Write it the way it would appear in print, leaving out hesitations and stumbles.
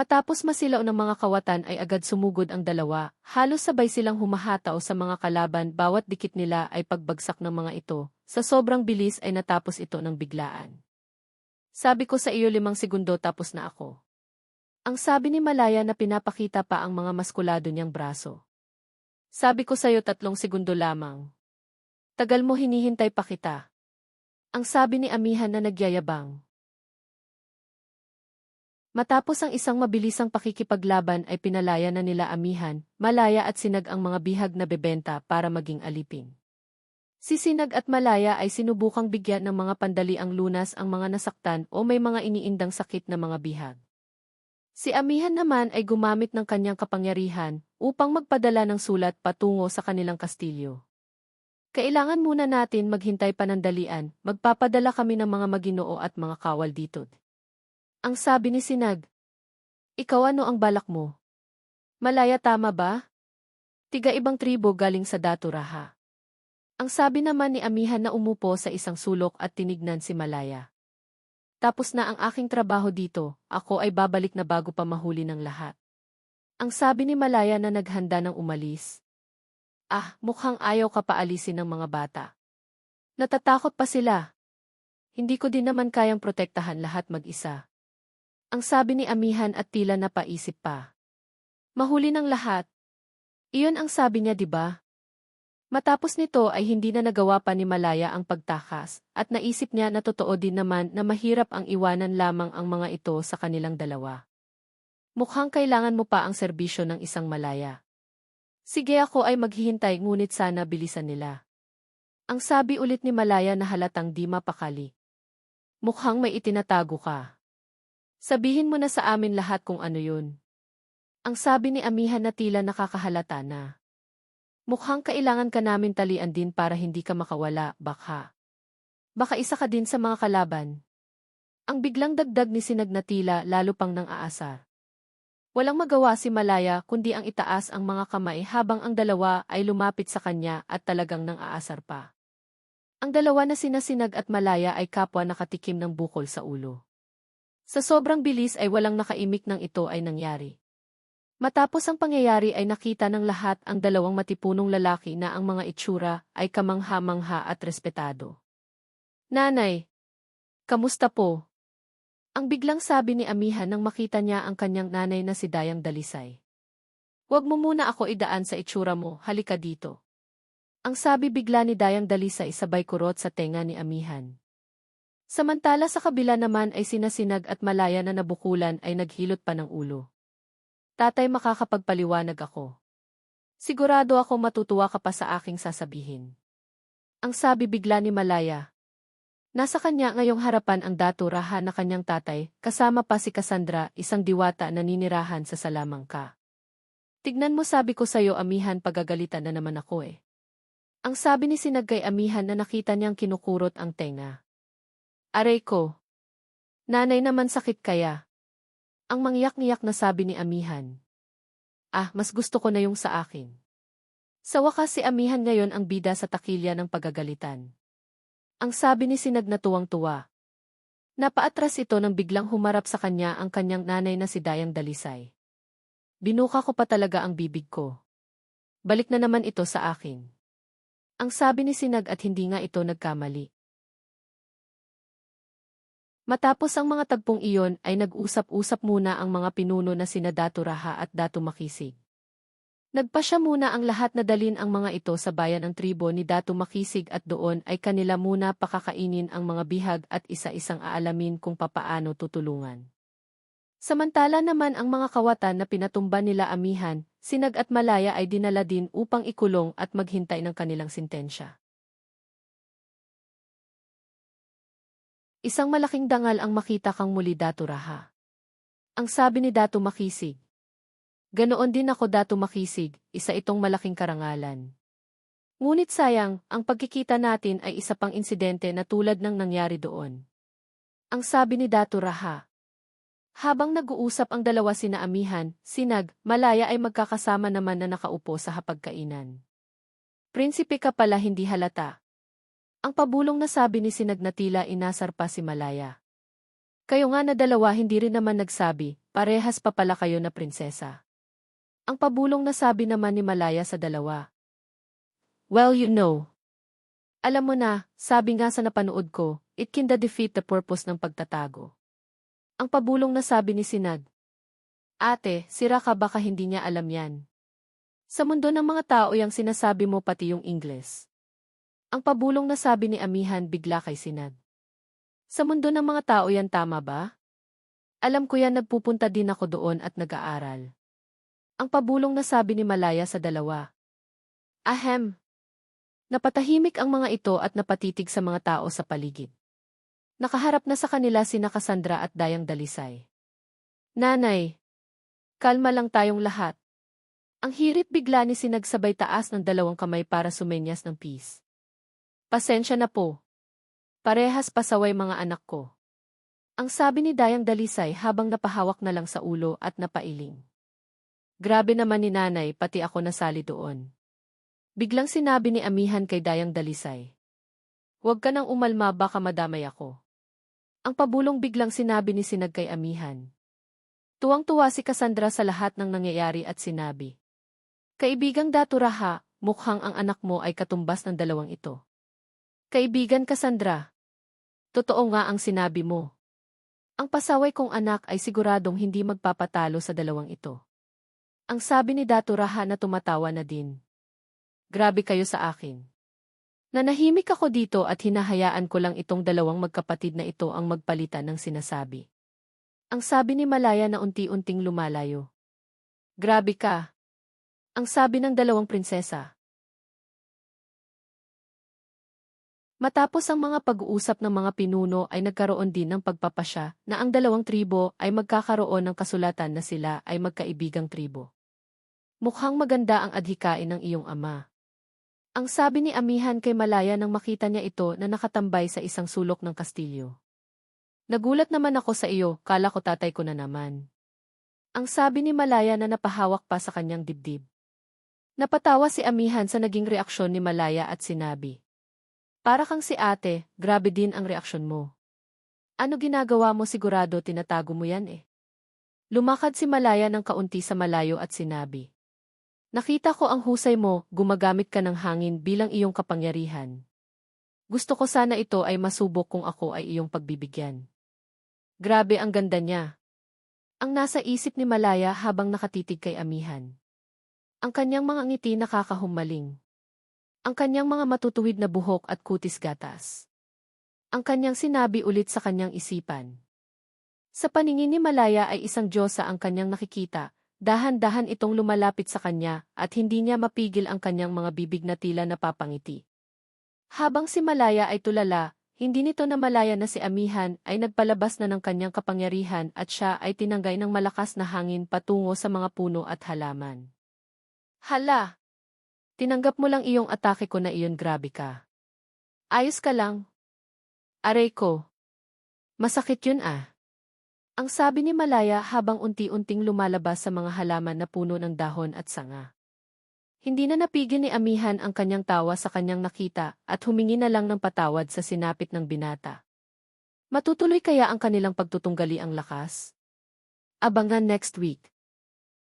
Matapos masilaw ng mga kawatan ay agad sumugod ang dalawa, halos sabay silang humahataw sa mga kalaban bawat dikit nila ay pagbagsak ng mga ito, sa sobrang bilis ay natapos ito ng biglaan. Sabi ko sa iyo 5 segundo tapos na ako. Ang sabi ni Malaya na pinapakita pa ang mga maskulado niyang braso. Sabi ko sa iyo 3 segundo lamang. Tagal mo hinihintay pa kita. Ang sabi ni Amihan na nagyayabang. Matapos ang isang mabilisang pakikipaglaban ay pinalaya na nila Amihan, Malaya at Sinag ang mga bihag na bebenta para maging alipin. Si Sinag at Malaya ay sinubukang bigyan ng mga pandaliang lunas ang mga nasaktan o may mga iniindang sakit na mga bihag. Si Amihan naman ay gumamit ng kanyang kapangyarihan upang magpadala ng sulat patungo sa kanilang kastilyo. Kailangan muna natin maghintay panandalian, magpapadala kami ng mga maginoo at mga kawal dito. Ang sabi ni Sinag. Ikaw ano ang balak mo? Malaya tama ba? Tiga-ibang tribo galing sa Daturaha. Ang sabi naman ni Amihan na umupo sa isang sulok at tinignan si Malaya. Tapos na ang aking trabaho dito, ako ay babalik na bago pa mahuli ng lahat. Ang sabi ni Malaya na naghanda ng umalis. Mukhang ayaw ka paalisin ng mga bata. Natatakot pa sila. Hindi ko din naman kayang protektahan lahat mag-isa. Ang sabi ni Amihan at tila napaisip pa. Mahuli ng lahat. Iyon ang sabi niya, di ba? Matapos nito ay hindi na nagawa pa ni Malaya ang pagtakas at naisip niya na totoo din naman na mahirap ang iwanan lamang ang mga ito sa kanilang dalawa. Mukhang kailangan mo pa ang serbisyo ng isang Malaya. Sige ako ay maghihintay ngunit sana bilisan nila. Ang sabi ulit ni Malaya na halatang di mapakali. Mukhang may itinatago ka. Sabihin mo na sa amin lahat kung ano yun. Ang sabi ni Amihan na tila nakakahalata na. Mukhang kailangan ka namin talian din para hindi ka makawala, baka. Baka isa ka din sa mga kalaban. Ang biglang dagdag ni Sinag na tila lalo pang nang aasar. Walang magawa si Malaya kundi ang itaas ang mga kamay habang ang dalawa ay lumapit sa kanya at talagang nang aasar pa. Ang dalawa na sina Sinag at Malaya ay kapwa nakatikim ng bukol sa ulo. Sa sobrang bilis ay walang nakaimik ng ito ay nangyari. Matapos ang pangyayari ay nakita ng lahat ang dalawang matipunong lalaki na ang mga itsura ay kamangha-mangha at respetado. Nanay, kamusta po? Ang biglang sabi ni Amihan nang makita niya ang kanyang nanay na si Dayang Dalisay. Huwag mo muna ako idaan sa itsura mo, halika dito. Ang sabi bigla ni Dayang Dalisay sabay kurot sa tenga ni Amihan. Samantala sa kabila naman ay sina Sinag at Malaya na nabukulan ay naghilot pa ng ulo. Tatay, makakapagpaliwanag ako. Sigurado ako matutuwa ka pa sa aking sasabihin. Ang sabi bigla ni Malaya. Nasa kanya ngayong harapan ang Daturaha na kanyang tatay, kasama pa si Cassandra, isang diwata na ninirahan sa Salamangka. Tignan mo, sabi ko sa'yo Amihan, pagagalitan na naman ako eh. Ang sabi ni Sinag kay Amihan na nakita niyang kinukurot ang tenga. Aray ko. Nanay naman, sakit kaya. Ang mangyak-ngiyak na sabi ni Amihan. Mas gusto ko na yung sa akin. Sa wakas si Amihan ngayon ang bida sa takilya ng pagagalitan. Ang sabi ni Sinag na tuwang-tuwa. Napaatras ito nang biglang humarap sa kanya ang kanyang nanay na si Dayang Dalisay. Binuka ko pa talaga ang bibig ko. Balik na naman ito sa akin. Ang sabi ni Sinag at hindi nga ito nagkamali. Matapos ang mga tagpong iyon ay nag-usap-usap muna ang mga pinuno na sina Daturaha at Datu Makisig. Nagpasya muna ang lahat na dalin ang mga ito sa bayan ng tribo ni Datu Makisig at doon ay kanila muna pakakainin ang mga bihag at isa-isang aalamin kung papaano tutulungan. Samantala naman ang mga kawatan na pinatumba nila Amihan, Sinag at Malaya ay dinala din upang ikulong at maghintay ng kanilang sintensya. Isang malaking dangal ang makita kang muli, Daturaha. Ang sabi ni Datu Makisig. Ganoon din ako, Datu Makisig, isa itong malaking karangalan. Ngunit sayang, ang pagkikita natin ay isa pang insidente na tulad ng nangyari doon. Ang sabi ni Daturaha. Habang nag-uusap ang dalawa sina Amihan, Sinag, Malaya ay magkakasama naman na nakaupo sa hapagkainan. Prinsipe ka pala, hindi halata. Ang pabulong na sabi ni Sinag na tila inasar pa si Malaya. Kayo nga na dalawa hindi rin naman nagsabi, parehas pa pala kayo na prinsesa. Ang pabulong na sabi naman ni Malaya sa dalawa. Well, you know. Alam mo na, sabi nga sa napanood ko, it can defeat the purpose ng pagtatago. Ang pabulong na sabi ni Sinag. Ate, sira ka baka hindi niya alam yan. Sa mundo ng mga tao yang sinasabi mo pati yung Ingles. Ang pabulong na sabi ni Amihan bigla kay Sinag. Sa mundo ng mga tao yan tama ba? Alam ko yan nagpupunta din ako doon at nag-aaral. Ang pabulong na sabi ni Malaya sa dalawa. Ahem. Napatahimik ang mga ito at napatitig sa mga tao sa paligid. Nakaharap na sa kanila sina Cassandra at Dayang Dalisay. Nanay. Kalma lang tayong lahat. Ang hirit bigla ni Sinag sabay taas ng dalawang kamay para sumenyas ng peace. Pasensya na po. Parehas pasaway mga anak ko. Ang sabi ni Dayang Dalisay habang napahawak na lang sa ulo at napailing. Grabe naman ni nanay pati ako nasali doon. Biglang sinabi ni Amihan kay Dayang Dalisay. Huwag ka nang umalma baka madamay ako. Ang pabulong biglang sinabi ni Sinag kay Amihan. Tuwang-tuwa si Cassandra sa lahat ng nangyayari at sinabi. Kaibigang Daturaha, mukhang ang anak mo ay katumbas ng dalawang ito. Kaibigan Cassandra. Totoo nga ang sinabi mo. Ang pasaway kong anak ay siguradong hindi magpapatalo sa dalawang ito. Ang sabi ni Daturaha na tumatawa na din. Grabe kayo sa akin. Nanahimik ako dito at hinahayaan ko lang itong dalawang magkapatid na ito ang magpalitan ng sinasabi. Ang sabi ni Malaya na unti-unting lumalayo. Grabe ka. Ang sabi ng dalawang prinsesa. Matapos ang mga pag-uusap ng mga pinuno ay nagkaroon din ng pagpapasya na ang dalawang tribo ay magkakaroon ng kasulatan na sila ay magkaibigang tribo. Mukhang maganda ang adhikain ng iyong ama. Ang sabi ni Amihan kay Malaya nang makita niya ito na nakatambay sa isang sulok ng kastilyo. Nagulat naman ako sa iyo, kala ko tatay ko na naman. Ang sabi ni Malaya na napahawak pa sa kanyang dibdib. Napatawa si Amihan sa naging reaksyon ni Malaya at sinabi. Para kang si ate, grabe din ang reaksyon mo. Ano ginagawa mo sigurado tinatago mo yan eh? Lumakad si Malaya ng kaunti sa malayo at sinabi. Nakita ko ang husay mo, gumagamit ka ng hangin bilang iyong kapangyarihan. Gusto ko sana ito ay masubok kung ako ay iyong pagbibigyan. Grabe ang ganda niya. Ang nasa isip ni Malaya habang nakatitig kay Amihan. Ang kanyang mga ngiti nakakahumaling. Ang kanyang mga matutuwid na buhok at kutis gatas. Ang kanyang sinabi ulit sa kanyang isipan. Sa paningin ni Malaya ay isang diyosa ang kanyang nakikita. Dahan-dahan itong lumalapit sa kanya at hindi niya mapigil ang kanyang mga bibig na tila napapangiti. Habang si Malaya ay tulala, hindi nito na malaya na si Amihan ay nagpalabas na ng kanyang kapangyarihan at siya ay tinanggay ng malakas na hangin patungo sa mga puno at halaman. Hala! Tinanggap mo lang iyong atake ko na iyon, grabe ka. Ayos ka lang. Aray ko. Masakit yun ah. Ang sabi ni Malaya habang unti-unting lumalabas sa mga halaman na puno ng dahon at sanga. Hindi na napigil ni Amihan ang kanyang tawa sa kanyang nakita at humingi na lang ng patawad sa sinapit ng binata. Matutuloy kaya ang kanilang pagtutunggali ang lakas? Abangan next week.